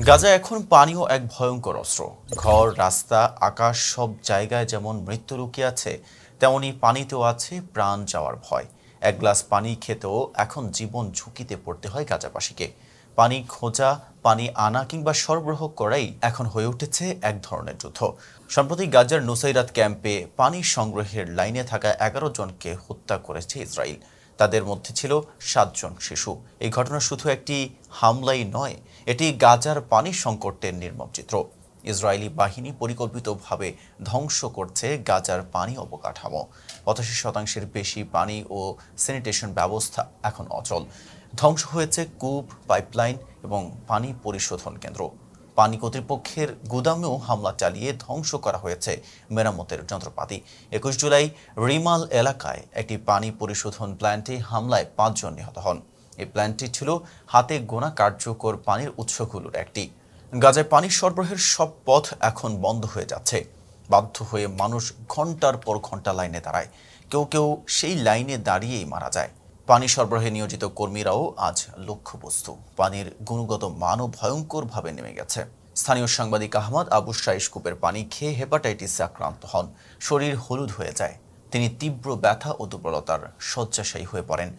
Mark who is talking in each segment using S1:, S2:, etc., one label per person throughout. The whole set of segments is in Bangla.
S1: গাজা এখন পানিও এক ভয়ঙ্কর অস্ত্র। ঘর, রাস্তা, আকাশ সব জায়গায় যেমন মৃত্যু লুকিয়ে আছে, তেমনি পানিতেও আছে প্রাণ যাওয়ার ভয়। এক গ্লাস পানি খেতেও এখন জীবন ঝুঁকিতে পড়তে হয় গাজাবাসীকে। পানি খোঁজা, পানি আনা কিংবা সরবরাহ করাই এখন হয়ে উঠেছে এক ধরনের যুদ্ধ। সম্প্রতি গাজার নুসাইরাত ক্যাম্পে পানি সংগ্রহের লাইনে থাকা 11 জনকে হত্যা করেছে ইসরায়েল। তাদের মধ্যে ছিল 7 জন শিশু। এই ঘটনা শুধু একটি হামলাই নয়, এটি গাজার পানি সংকটের নির্মম চিত্র। ইসরায়েলি বাহিনী পরিকল্পিতভাবে ধ্বংস করছে গাজার পানি অবকাঠামো। 85% বেশি পানি ও স্যানিটেশন ব্যবস্থা এখন অচল। ধ্বংস হয়েছে কূপ, পাইপলাইন এবং পানি পরিশোধন কেন্দ্র। পানি কর্তৃপক্ষের গুদামেও হামলা চালিয়ে ধ্বংস করা হয়েছে মেরামতের যন্ত্রপাতি। 21 জুলাই রিমাল এলাকায় একটি পানি পরিশোধন প্ল্যান্টে হামলায় 5 জন নিহত হন। এই প্ল্যান্টটি ছিল হাতে গোনা কার্যকর পানির উৎসগুলোর একটি। গাজায় পানি সরবরাহের সব পথ এখন বন্ধ হয়ে যাচ্ছে। বাধ্য হয়ে মানুষ ঘন্টার পর ঘন্টা লাইনে দাঁড়ায়। কেউ কেউ সেই লাইনে দাঁড়িয়েই মারা যায়। পানি সরবরাহে নিয়োজিত কর্মীরাও আজ লক্ষ্যবস্তু। পানির গুণগত মানও ভয়ঙ্করভাবে নেমে গেছে। স্থানীয় সাংবাদিক আহমদ আবু শাইশ কূপের পানি খেয়ে হেপাটাইটিসে আক্রান্ত হন। শরীর হলুদ হয়ে যায়। তিনি তীব্র ব্যথা ও দুর্বলতার শয্যাশায়ী হয়ে পড়েন।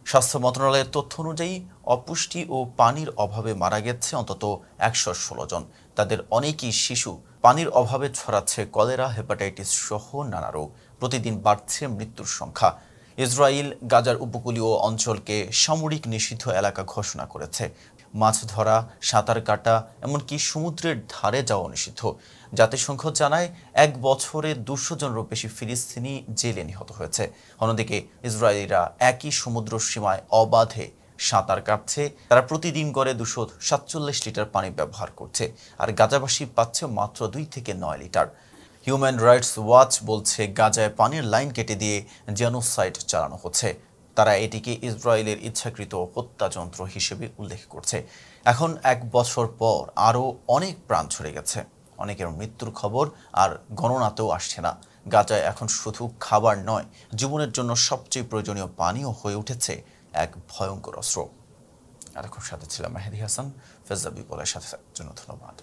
S1: স্বাস্থ্য মন্ত্রণালয়ের তথ্য অনুযায়ী অপুষ্টি ও পানির অভাবে মারা গেছে অন্তত 116 জন। তাদের অনেকেই শিশু। পানির অভাবে ছড়াচ্ছে কলেরা, হেপাটাইটিস সহ নানা রোগ। প্রতিদিন বাড়ছে মৃত্যুর সংখ্যা। ইসরায়েল গাজার উপকূলীয় অঞ্চলকে সামরিক নিষিদ্ধ এলাকা ঘোষণা করেছে। মাছ ধরা, সাঁতার কাটা, এমনকি সমুদ্রের ধারে যাওয়া নিষিদ্ধ। জাতিসংঘ জানায় 1 বছরে 200 জনেরও বেশি ফিলিস্তিনি জেলে নিহত হয়েছে। অন্যদিকে ইসরায়েলিরা একই সমুদ্র সীমায় অবাধে সাঁতার কাটছে। তারা প্রতিদিন গড়ে 247 লিটার পানি ব্যবহার করছে, আর গাজাবাসী পাচ্ছে মাত্র 2 থেকে 9 লিটার। হিউম্যান রাইটস ওয়াচ বলছে গাজায় পানির লাইন কেটে দিয়ে জেনোসাইড চালানো হচ্ছে। তারা এটিকে ইসরায়েলের ইচ্ছাকৃত হত্যাযন্ত্র হিসেবে উল্লেখ করছে। এখন 1 বছর পর আরও অনেক প্রাণ ঝরে গেছে। অনেকের মৃত্যুর খবর আর গণনাতেও আসছে না। গাজায় এখন শুধু খাবার নয়, জীবনের জন্য সবচেয়ে প্রয়োজনীয় পানিও হয়ে উঠেছে এক ভয়ঙ্কর অস্ত্র। এতক্ষণ সাথে ছিলাম মেহেদী হাসান। ফেজা বিপলের সাথে জন্য ধন্যবাদ।